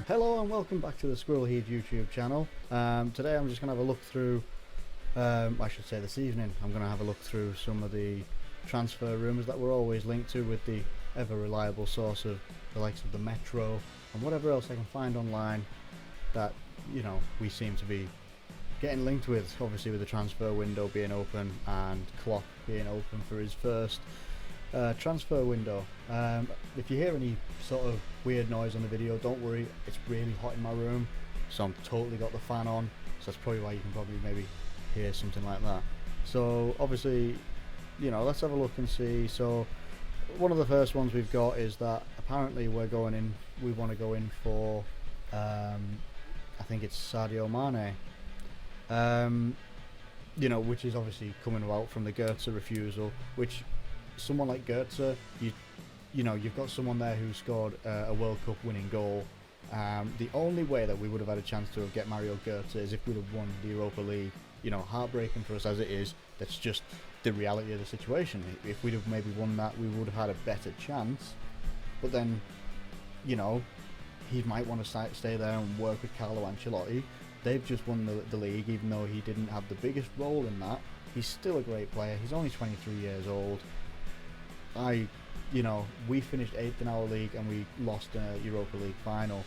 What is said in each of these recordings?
Hello and welcome back to the Squirrel Heed YouTube channel. Today I'm just going to have a look through, this evening, I'm going to have a look through some of the transfer rumours that we're always linked to with the ever reliable source of the likes of the Metro and whatever else I can find online that, we seem to be getting linked with, obviously with the transfer window being open and Klopp being open for his first transfer window. If you hear any sort of weird noise on the video, don't worry, it's really hot in my room, so I'm totally got the fan on, so that's probably why you can probably maybe hear something like that. So obviously, let's have a look and see. So one of the first ones we've got is that apparently we want to go in for I think it's Sadio Mane, which is obviously coming out from the Goetze refusal, which someone like Goetze, you've got someone there who scored a World Cup winning goal. The only way that we would have had a chance to get Mario Goetze is if we'd have won the Europa League. Heartbreaking for us as it is, that's just the reality of the situation. If we'd have maybe won that, we would have had a better chance. But then, he might want to stay there and work with Carlo Ancelotti. They've just won the league, even though he didn't have the biggest role in that. He's still a great player. He's only 23 years old. We finished 8th in our league and we lost in a Europa League final.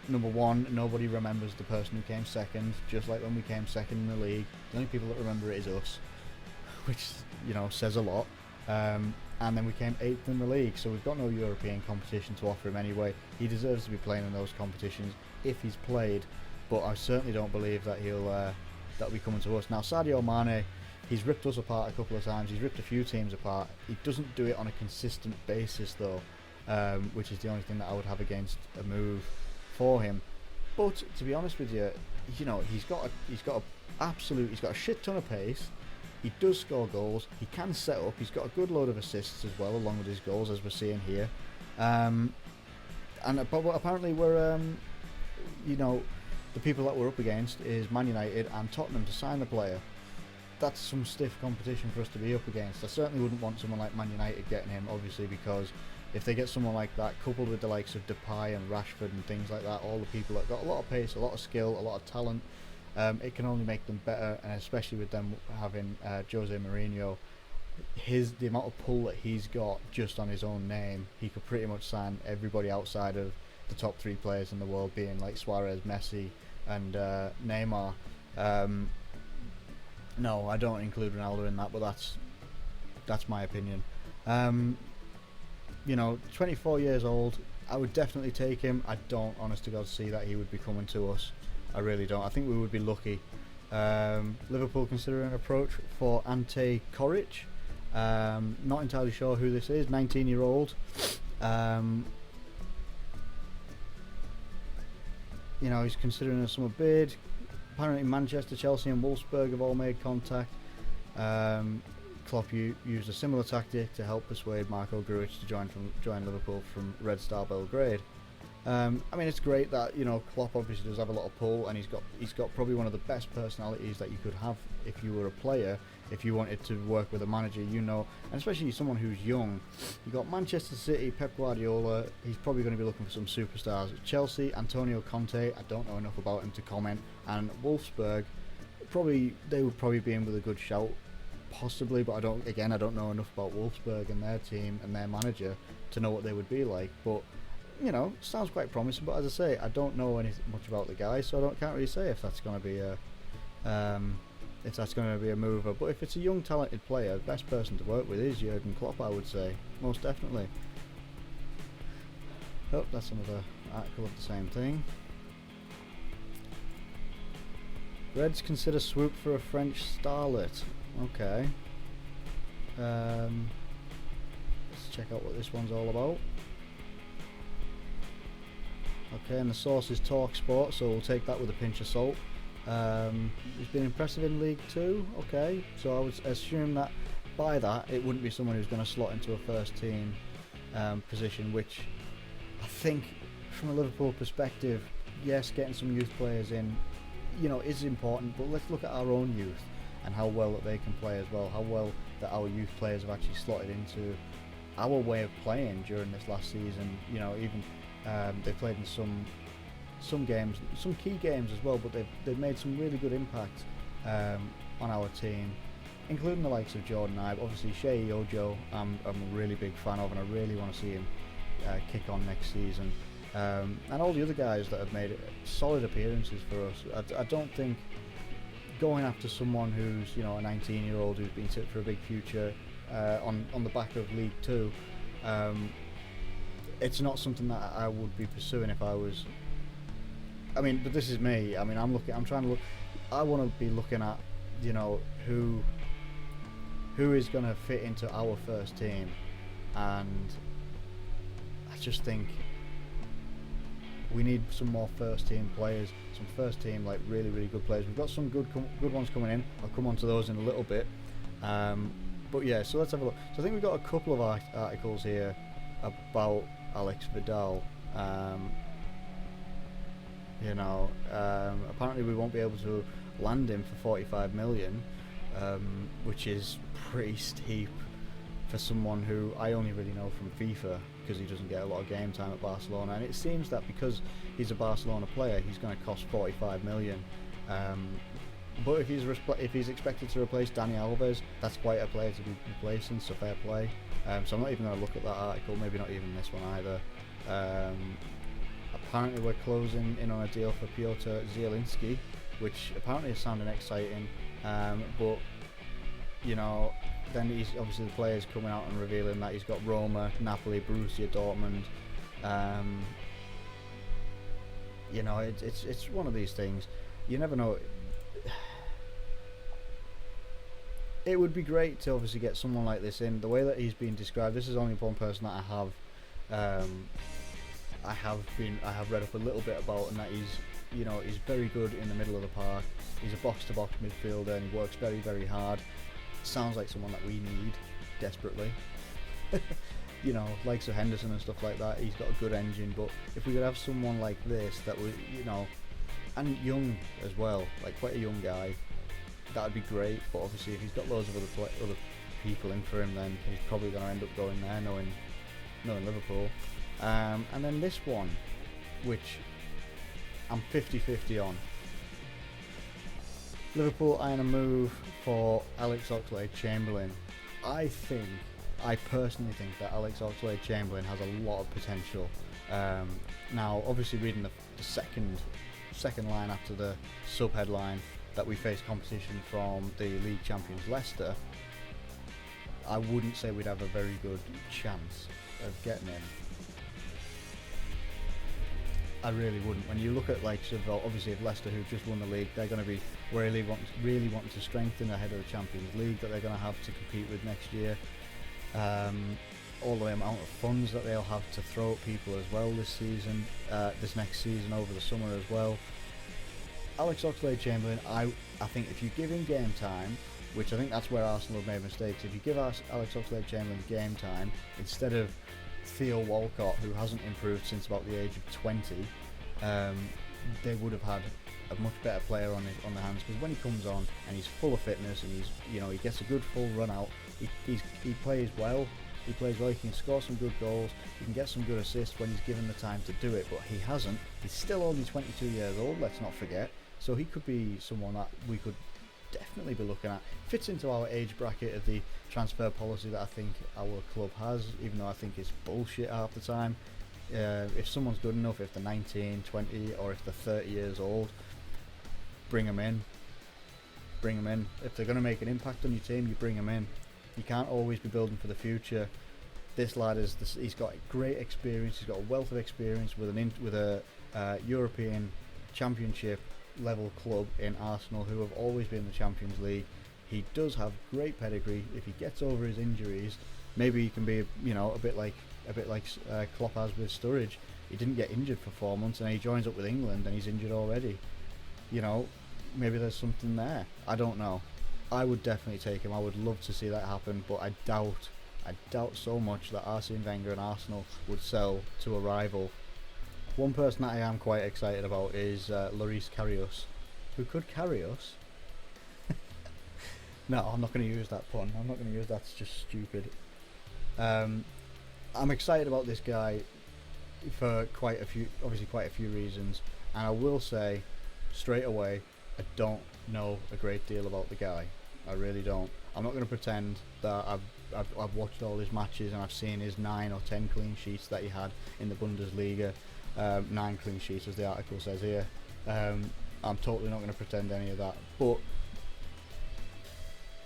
Number one, nobody remembers the person who came second, just like when we came second in the league. The only people that remember it is us, which, says a lot. And then we came 8th in the league, so we've got no European competition to offer him anyway. He deserves to be playing in those competitions if he's played, but I certainly don't believe that that'll be coming to us. Now, Sadio Mane, he's ripped us apart a couple of times. He's ripped a few teams apart. He doesn't do it on a consistent basis though, which is the only thing that I would have against a move for him. But to be honest with you, he's got a shit ton of pace. He does score goals. He can set up. He's got a good load of assists as well, along with his goals, as we're seeing here. But apparently we're, the people that we're up against is Man United and Tottenham to sign the player. That's some stiff competition for us to be up against. I certainly wouldn't want someone like Man United getting him, obviously, because if they get someone like that, coupled with the likes of Depay and Rashford and things like that, all the people that got a lot of pace, a lot of skill, a lot of talent, it can only make them better. And especially with them having Jose Mourinho, the amount of pull that he's got just on his own name, he could pretty much sign everybody outside of the top 3 players in the world, being like Suarez, Messi and Neymar. No, I don't include Ronaldo in that, but that's my opinion. 24 years old, I would definitely take him. I don't, honest to God, see that he would be coming to us. I really don't. I think we would be lucky. Liverpool considering an approach for Ante Coric. Not entirely sure who this is. 19-year-old. He's considering a summer bid. Apparently Manchester, Chelsea and Wolfsburg have all made contact. Klopp used a similar tactic to help persuade Marco Grujic to join Liverpool from Red Star Belgrade. It's great that Klopp obviously does have a lot of pull, and he's got probably one of the best personalities that you could have if you were a player, if you wanted to work with a manager, and especially someone who's young. You got Manchester City, Pep Guardiola. He's probably going to be looking for some superstars. Chelsea, Antonio Conte. I don't know enough about him to comment. And Wolfsburg, they would probably be in with a good shout, possibly. But I don't know enough about Wolfsburg and their team and their manager to know what they would be like. But sounds quite promising. But as I say, I don't know much about the guy, so can't really say if that's going to be a mover. But if it's a young, talented player, the best person to work with is Jurgen Klopp, I would say, most definitely. Oh, that's another article of the same thing. Reds consider swoop for a French starlet. Okay. Let's check out what this one's all about. Okay, and the source is Talk Sport, so we'll take that with a pinch of salt. He's been impressive in League 2. Okay, so I would assume that by that it wouldn't be someone who's going to slot into a first team position, which I think from a Liverpool perspective, yes, getting some youth players in is important, but let's look at our own youth and how well that they can play as well, how well that our youth players have actually slotted into our way of playing during this last season. Even They've played in some games, some key games as well, but they've made some really good impact on our team, including the likes of Jordan Ibe. Obviously, Shea Ojo, I'm a really big fan of, and I really want to see him kick on next season. And all the other guys that have made solid appearances for us. I don't think going after someone who's a 19-year-old who's been tipped for a big future on the back of League Two, it's not something that I would be pursuing if I was. I mean, but this is me. I mean, I'm trying to look. I want to be looking at who is going to fit into our first team, and I just think we need some more first team players, some first team really good players. We've got some good ones coming in. I'll come on to those in a little bit. But yeah, so let's have a look. So I think we've got a couple of articles here about Alex Vidal. Apparently we won't be able to land him for 45 million, which is pretty steep for someone who I only really know from FIFA, because he doesn't get a lot of game time at Barcelona, and it seems that because he's a Barcelona player, he's going to cost 45 million. But if he's expected to replace Dani Alves, that's quite a player to be replacing, so fair play. So I'm not even going to look at that article, maybe not even this one either. Apparently we're closing in on a deal for Piotr Zielinski, which apparently is sounding exciting, but then he's obviously the players coming out and revealing that he's got Roma, Napoli, Borussia Dortmund. It's one of these things. You never know. It would be great to obviously get someone like this in. The way that he's been described, this is only one person that I have read up a little bit about, and that he's very good in the middle of the park. He's a box-to-box midfielder, and he works very, very hard. Sounds like someone that we need desperately. Likes of Henderson and stuff like that. He's got a good engine, but if we could have someone like this that would, and young as well, like quite a young guy, that would be great. But obviously, if he's got loads of other people in for him, then he's probably going to end up going there, knowing Liverpool. And then this one, which I'm 50-50 on. Liverpool eyeing a move for Alex Oxlade-Chamberlain. I personally think that Alex Oxlade-Chamberlain has a lot of potential. Now, obviously, reading the second line after the sub-headline that we face competition from the league champions Leicester, I wouldn't say we'd have a very good chance of getting him. I really wouldn't. When you look at obviously if Leicester, who've just won the league, they're going to be really wanting to strengthen ahead of the Champions League that they're going to have to compete with next year. All the amount of funds that they'll have to throw at people as well this next season over the summer as well. Alex Oxlade-Chamberlain, I think if you give him game time, which I think that's where Arsenal have made mistakes, if you give Alex Oxlade-Chamberlain game time instead of Theo Walcott, who hasn't improved since about the age of 20, they would have had a much better player on their hands, because when he comes on and he's full of fitness and he gets a good full run out, he plays well. He can score some good goals, he can get some good assists when he's given the time to do it, but he hasn't. He's still only 22 years old, let's not forget, so he could be someone that we could definitely be looking at. Fits into our age bracket of the transfer policy that I think our club has, even though I think it's bullshit half the time. If someone's good enough, if they're 19, 20, or if they're 30 years old, bring them in. If they're going to make an impact on your team, you bring them in. You can't always be building for the future. This lad he's got great experience. He's got a wealth of experience with a European Championship level club in Arsenal, who have always been in the Champions League. He does have great pedigree. If he gets over his injuries, maybe he can be a bit like Klopp has with Sturridge. He didn't get injured for 4 months, and he joins up with England and he's injured already. Maybe there's something there. I don't know. I would definitely take him. I would love to see that happen, but I doubt so much that Arsene Wenger and Arsenal would sell to a rival. One person that I am quite excited about is Lloris Karius, who could carry us. No, I'm not going to use that pun. I'm not going to use that. It's just stupid. I'm excited about this guy for quite a few reasons. And I will say straight away, I don't know a great deal about the guy. I really don't. I'm not going to pretend that I've watched all his matches and I've seen his 9 or 10 clean sheets that he had in the Bundesliga. 9 clean sheets, as the article says here. I'm totally not going to pretend any of that. But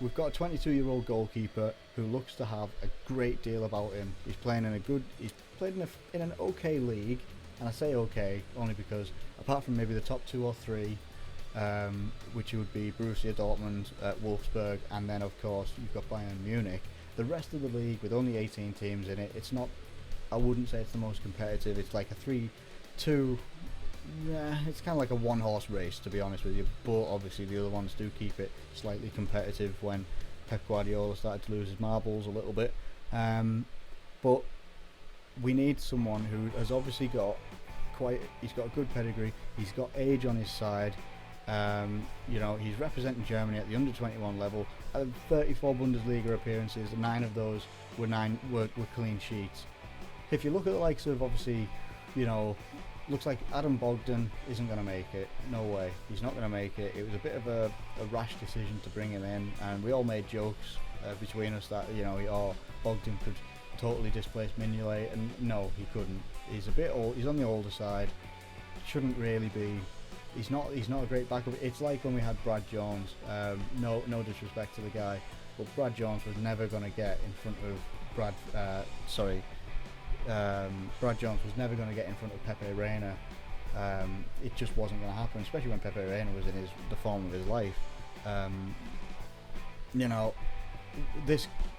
we've got a 22-year-old goalkeeper who looks to have a great deal about him. He's played in an okay league, and I say okay only because apart from maybe the top 2 or 3, which would be Borussia Dortmund, Wolfsburg, and then of course you've got Bayern Munich. The rest of the league, with only 18 teams in it, it's not. I wouldn't say it's the most competitive. It's like a 3-2. Yeah, it's kind of like a one-horse race, to be honest with you. But obviously the other ones do keep it slightly competitive when Pep Guardiola started to lose his marbles a little bit. But we need someone who has obviously got he's got a good pedigree. He's got age on his side. He's representing Germany at the under-21 level. 34 Bundesliga appearances, 9 of those were clean sheets. If you look at the likes of, obviously, looks like Adam Bogdan isn't going to make it. No way. He's not going to make it. It was a bit of a rash decision to bring him in, and we all made jokes between us that, Bogdan could totally displace Mignolet, and no, he couldn't. He's a bit old. He's on the older side. Shouldn't really be. He's not a great backup. It's like when we had Brad Jones. No disrespect to the guy, but Brad Jones was never going to get in front of Brad Jones was never going to get in front of Pepe Reina. It just wasn't going to happen, especially when Pepe Reina was in the form of his life.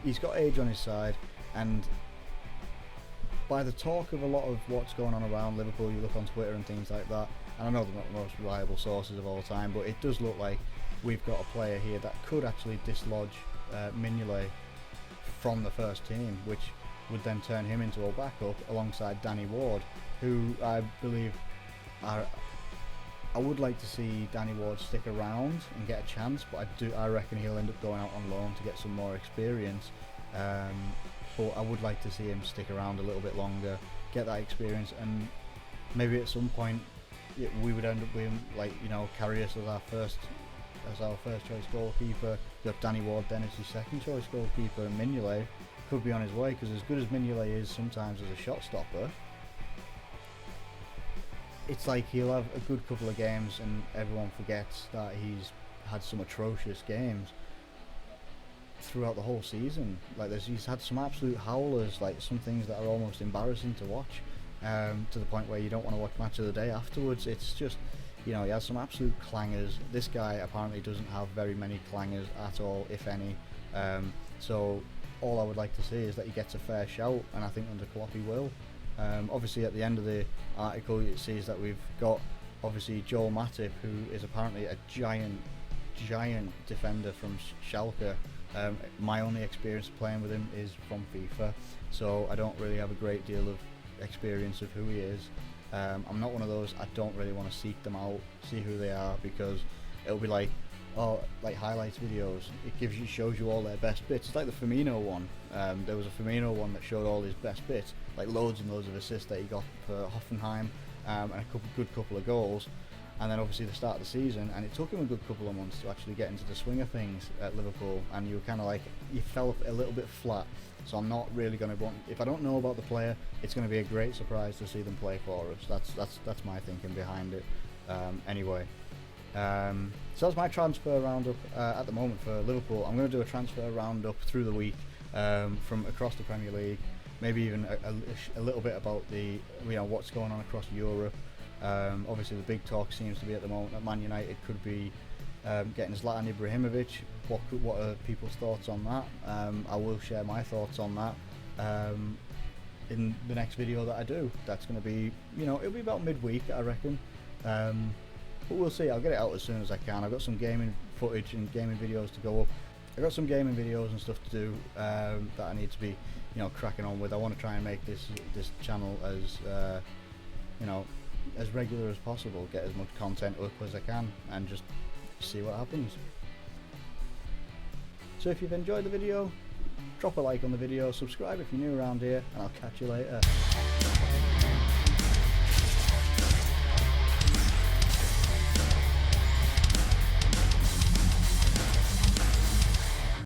He's got age on his side, and by the talk of a lot of what's going on around Liverpool, you look on Twitter and things like that, and I know they're not the most reliable sources of all time, but it does look like we've got a player here that could actually dislodge Mignolet from the first team, which would then turn him into a backup alongside Danny Ward, who I believe I would like to see Danny Ward stick around and get a chance, but I reckon he'll end up going out on loan to get some more experience. But I would like to see him stick around a little bit longer, get that experience, and maybe at some point we would end up with him, Karius as our first choice goalkeeper. You have Danny Ward then as your second choice goalkeeper, and Mignolet could be on his way, because as good as Mignolet is sometimes as a shot stopper, it's like he'll have a good couple of games and everyone forgets that he's had some atrocious games throughout the whole season. He's had some absolute howlers, some things that are almost embarrassing to watch, to the point where you don't want to watch Match of the Day afterwards. It's just, he has some absolute clangers. This guy apparently doesn't have very many clangers at all, if any. So all I would like to see is that he gets a fair shout, and I think under Klopp he will. Obviously at the end of the article it says that we've got obviously Joel Matip, who is apparently a giant defender from Schalke. My only experience playing with him is from FIFA, so I don't really have a great deal of experience of who he is. I'm not one of those, I don't really want to seek them out, see who they are, because it'll be like highlights videos. It shows you all their best bits. It's like the Firmino one. There was a Firmino one that showed all his best bits, like loads and loads of assists that he got for Hoffenheim, and a good couple of goals. And then obviously the start of the season, and it took him a good couple of months to actually get into the swing of things at Liverpool, and you were kind of you fell a little bit flat. So I'm not really going to want, if I don't know about the player, it's going to be a great surprise to see them play for us. That's my thinking behind it. Anyway, so that's my transfer roundup at the moment for Liverpool. I'm going to do a transfer roundup through the week from across the Premier League, maybe even a little bit about what's going on across Europe. Obviously the big talk seems to be at the moment that Man United could be getting Zlatan Ibrahimovic. What are people's thoughts on that? I will share my thoughts on that in the next video that I do. That's going to be, it'll be about midweek, I reckon. But we'll see. I'll get it out as soon as I can. I've got some gaming footage and gaming videos to go up. I've got some gaming videos and stuff to do that I need to be, cracking on with. I want to try and make this channel as, as regular as possible. Get as much content up as I can and just see what happens. So if you've enjoyed the video, drop a like on the video, subscribe if you're new around here, and I'll catch you later.